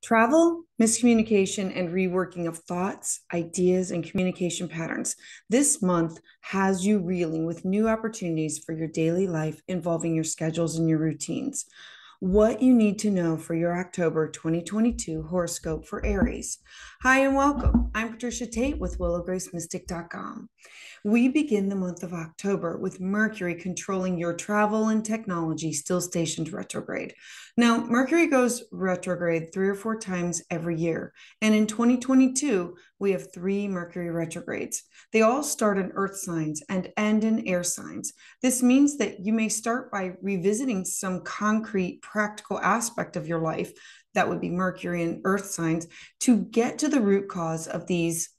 Travel, miscommunication, and reworking of thoughts, ideas, and communication patterns. This month has you reeling with new opportunities for your daily life involving your schedules and your routines. What you need to know for your October 2022 horoscope for Aries. Hi and welcome. I'm Patricia Tate with willowgracemystic.com. We begin the month of October with Mercury controlling your travel and technology still stationed retrograde. Now, Mercury goes retrograde 3 or 4 times every year. And in 2022, we have 3 Mercury retrogrades. They all start in earth signs and end in air signs. This means that you may start by revisiting some concrete, practical aspect of your life, that would be Mercury and earth signs, to get to the root cause of these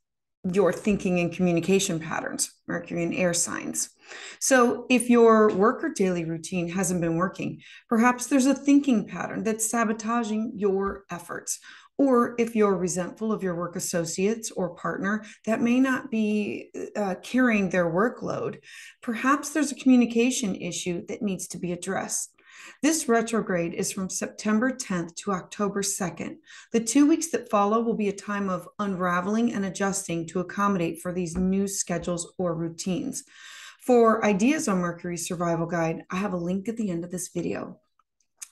your thinking and communication patterns, Mercury and air signs. So if your work or daily routine hasn't been working, perhaps there's a thinking pattern that's sabotaging your efforts. Or if you're resentful of your work associates or partner that may not be carrying their workload, perhaps there's a communication issue that needs to be addressed. This retrograde is from September 10th to October 2nd. The 2 weeks that follow will be a time of unraveling and adjusting to accommodate for these new schedules or routines. For ideas on Mercury's survival guide, I have a link at the end of this video.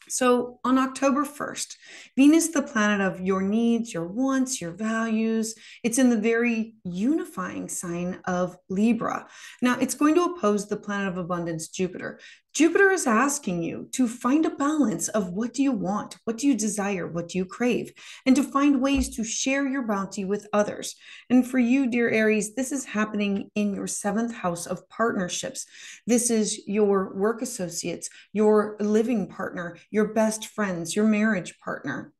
So on October 1st, Venus, the planet of your needs, your wants, your values, it's in the very unifying sign of Libra. Now, it's going to oppose the planet of abundance, Jupiter. Jupiter is asking you to find a balance of what do you want, what do you desire, what do you crave, and to find ways to share your bounty with others. And for you, dear Aries, this is happening in your seventh house of partnerships. This is your work associates, your living partner, your best friends, your marriage partner.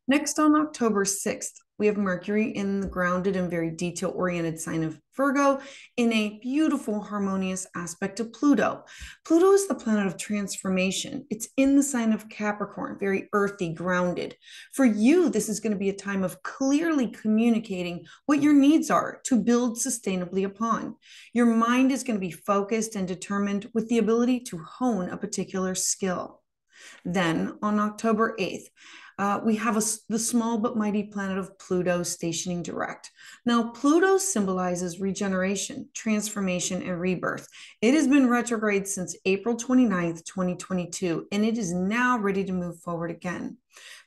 Next, on October 6th, we have Mercury in the grounded and very detail-oriented sign of Virgo in a beautiful, harmonious aspect of Pluto. Pluto is the planet of transformation. It's in the sign of Capricorn, very earthy, grounded. For you, this is going to be a time of clearly communicating what your needs are to build sustainably upon. Your mind is going to be focused and determined with the ability to hone a particular skill. Then on October 8th, we have the small but mighty planet of Pluto stationing direct. Now, Pluto symbolizes regeneration, transformation, and rebirth. It has been retrograde since April 29th, 2022, and it is now ready to move forward again.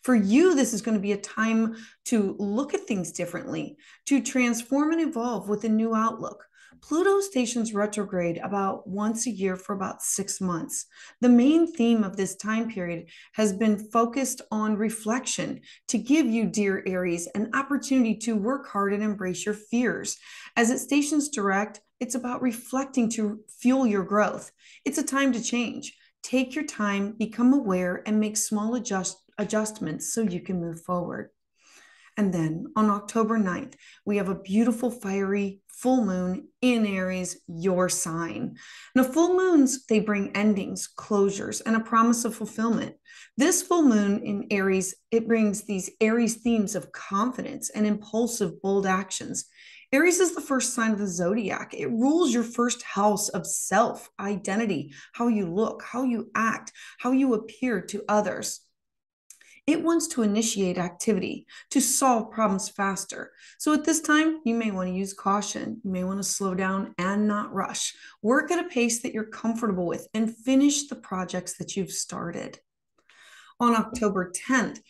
For you, this is going to be a time to look at things differently, to transform and evolve with a new outlook. Pluto stations retrograde about once a year for about 6 months. The main theme of this time period has been focused on reflection to give you, dear Aries, an opportunity to work hard and embrace your fears. As it stations direct, it's about reflecting to fuel your growth. It's a time to change. Take your time, become aware, and make small adjustments so you can move forward. And then on October 9th, we have a beautiful, fiery full moon in Aries, your sign. Now, full moons, they bring endings, closures, and a promise of fulfillment. This full moon in Aries, it brings these Aries themes of confidence and impulsive, bold actions. Aries is the first sign of the zodiac. It rules your first house of self, identity, how you look, how you act, how you appear to others. It wants to initiate activity to solve problems faster. So at this time, you may want to use caution. You may want to slow down and not rush. Work at a pace that you're comfortable with and finish the projects that you've started. On October 10th,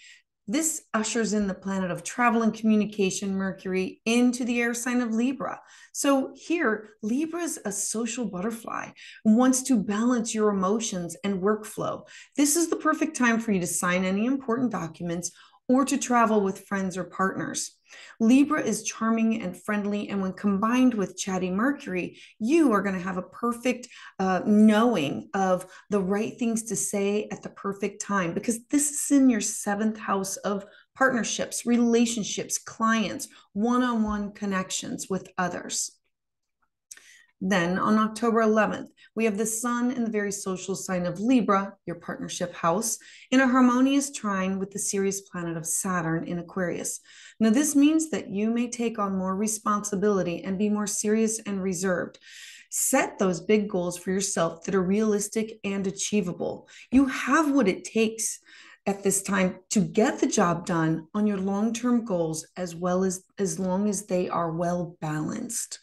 this ushers in the planet of travel and communication, Mercury, into the air sign of Libra. So here, Libra is a social butterfly, wants to balance your emotions and workflow. This is the perfect time for you to sign any important documents or to travel with friends or partners. Libra is charming and friendly, and when combined with chatty Mercury, you are going to have a perfect knowing of the right things to say at the perfect time, because this is in your seventh house of partnerships, relationships, clients, one-on-one connections with others. Then on October 11th, we have the sun in the very social sign of Libra, your partnership house, in a harmonious trine with the Sirius planet of Saturn in Aquarius. Now, this means that you may take on more responsibility and be more serious and reserved. Set those big goals for yourself that are realistic and achievable. You have what it takes. at this time to get the job done on your long-term goals as long as they are well balanced.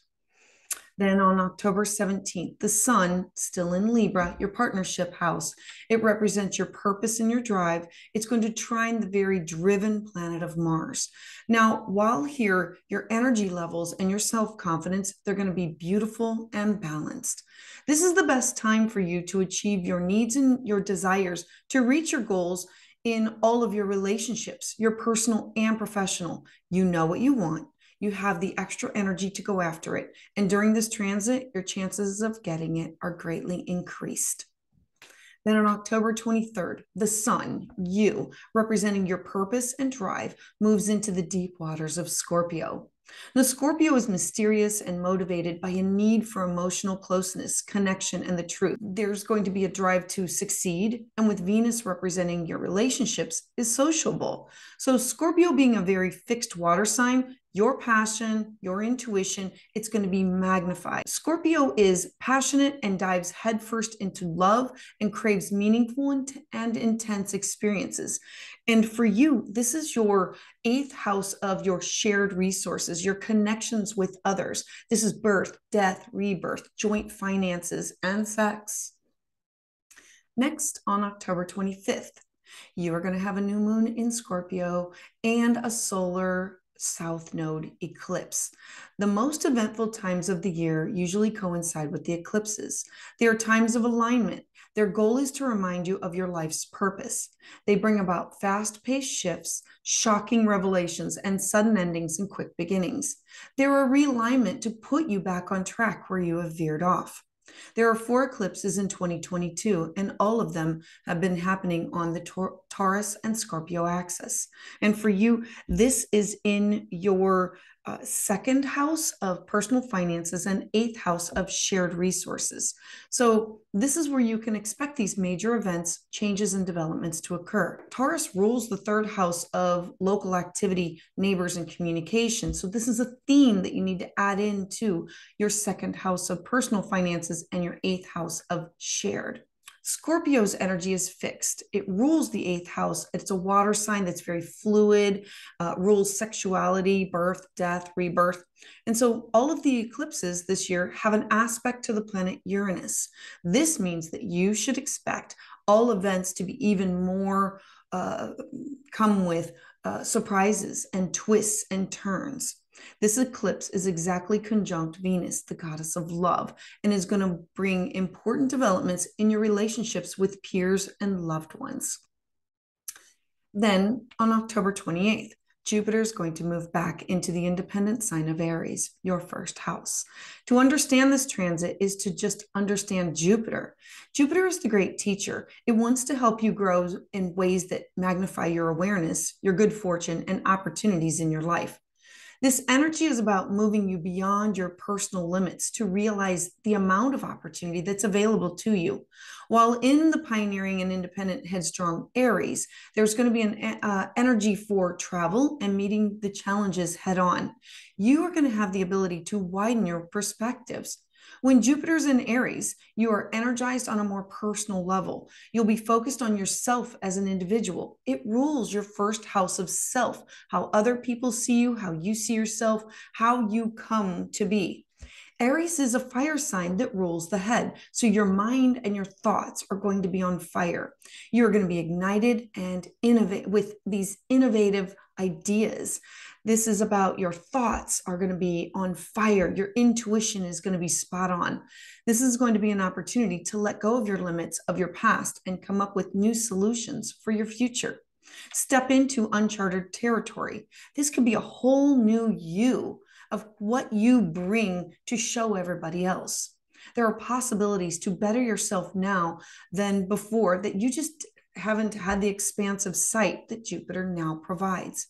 Then on October 17th, the sun, still in Libra, your partnership house, it represents your purpose and your drive. It's going to trine the very driven planet of Mars. Now, while here, your energy levels and your self-confidence, they're going to be beautiful and balanced. This is the best time for you to achieve your needs and your desires, to reach your goals in all of your relationships, your personal and professional. You know what you want. You have the extra energy to go after it. And during this transit, your chances of getting it are greatly increased. Then on October 23rd, the sun, you, representing your purpose and drive, moves into the deep waters of Scorpio. Now, Scorpio is mysterious and motivated by a need for emotional closeness, connection, and the truth. There's going to be a drive to succeed, and with Venus representing your relationships, is sociable. So Scorpio being a very fixed water sign, your passion, your intuition, it's going to be magnified. Scorpio is passionate and dives headfirst into love and craves meaningful and intense experiences. And for you, this is your 8th house of your shared resources, your connections with others. This is birth, death, rebirth, joint finances, and sex. Next, on October 25th, you are going to have a new moon in Scorpio and a solar South Node eclipse. The most eventful times of the year usually coincide with the eclipses. They are times of alignment. Their goal is to remind you of your life's purpose. They bring about fast-paced shifts, shocking revelations, and sudden endings and quick beginnings. They're a realignment to put you back on track where you have veered off. There are 4 eclipses in 2022, and all of them have been happening on the Taurus and Scorpio axis. And for you, this is in your 2nd house of personal finances and 8th house of shared resources. So this is where you can expect these major events, changes, and developments to occur. Taurus rules the 3rd house of local activity, neighbors, and communication. So this is a theme that you need to add into your 2nd house of personal finances and your 8th house of shared. Scorpio's energy is fixed. It rules the 8th house. It's a water sign that's very fluid, rules sexuality, birth, death, rebirth. And so all of the eclipses this year have an aspect to the planet Uranus. This means that you should expect all events to be even more come with surprises and twists and turns. This eclipse is exactly conjunct Venus, the goddess of love, and is going to bring important developments in your relationships with peers and loved ones. Then on October 28th, Jupiter is going to move back into the independent sign of Aries, your 1st house. To understand this transit is to just understand Jupiter. Jupiter is the great teacher. It wants to help you grow in ways that magnify your awareness, your good fortune, and opportunities in your life. This energy is about moving you beyond your personal limits to realize the amount of opportunity that's available to you. While in the pioneering and independent headstrong Aries, there's going to be an energy for travel and meeting the challenges head on. You are going to have the ability to widen your perspectives. When Jupiter's in Aries, you are energized on a more personal level. You'll be focused on yourself as an individual. It rules your 1st house of self, how other people see you, how you see yourself, how you come to be. Aries is a fire sign that rules the head. So your mind and your thoughts are going to be on fire. You're going to be ignited and innovate with these innovative ideas. This is about your thoughts are going to be on fire. Your intuition is going to be spot on. This is going to be an opportunity to let go of your limits of your past and come up with new solutions for your future. Step into uncharted territory. This could be a whole new you of what you bring to show everybody else. There are possibilities to better yourself now than before that you just haven't had the expansive sight that Jupiter now provides.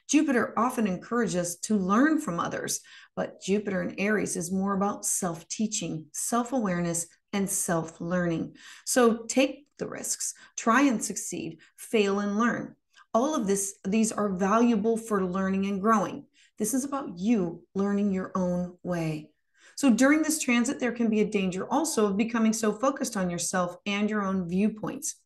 Jupiter often encourages us to learn from others, but Jupiter in Aries is more about self-teaching, self-awareness, and self-learning. So take the risks, try and succeed, fail and learn. All of these are valuable for learning and growing. This is about you learning your own way. So during this transit, there can be a danger also of becoming so focused on yourself and your own viewpoints.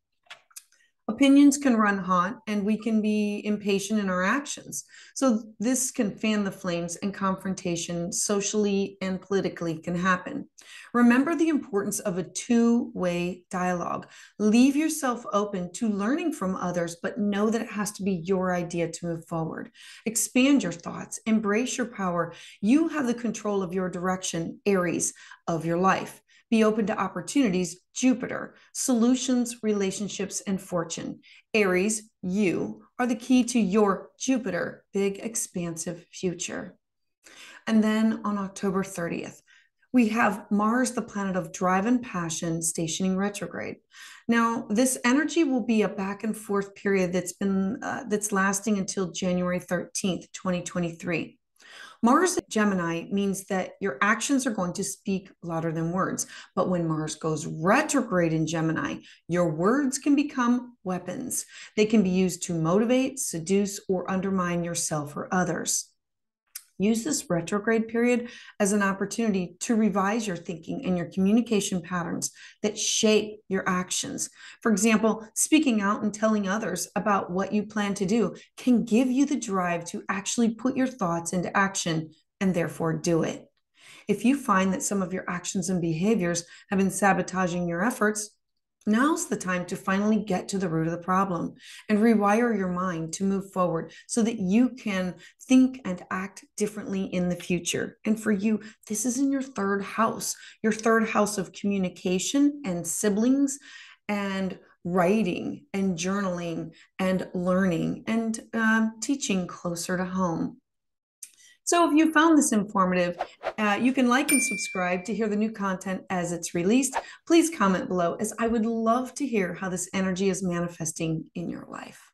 Opinions can run hot and we can be impatient in our actions. So, this can fan the flames, and confrontation socially and politically can happen. Remember the importance of a two-way dialogue. Leave yourself open to learning from others, but know that it has to be your idea to move forward. Expand your thoughts, embrace your power. You have the control of your direction, Aries, of your life. Be open to opportunities, Jupiter, solutions, relationships, and fortune. Aries, you are the key to your Jupiter, big, expansive future. And then on October 30th, we have Mars, the planet of drive and passion, stationing retrograde. Now, this energy will be a back and forth period that's lasting until January 13th, 2023. Mars in Gemini means that your actions are going to speak louder than words. But when Mars goes retrograde in Gemini, your words can become weapons. They can be used to motivate, seduce, or undermine yourself or others. Use this retrograde period as an opportunity to revise your thinking and your communication patterns that shape your actions. For example, speaking out and telling others about what you plan to do can give you the drive to actually put your thoughts into action and therefore do it. If you find that some of your actions and behaviors have been sabotaging your efforts, now's the time to finally get to the root of the problem and rewire your mind to move forward so that you can think and act differently in the future. And for you, this is in your third house of communication and siblings and writing and journaling and learning and teaching closer to home. So if you found this informative, you can like and subscribe to hear the new content as it's released. Please comment below, as I would love to hear how this energy is manifesting in your life.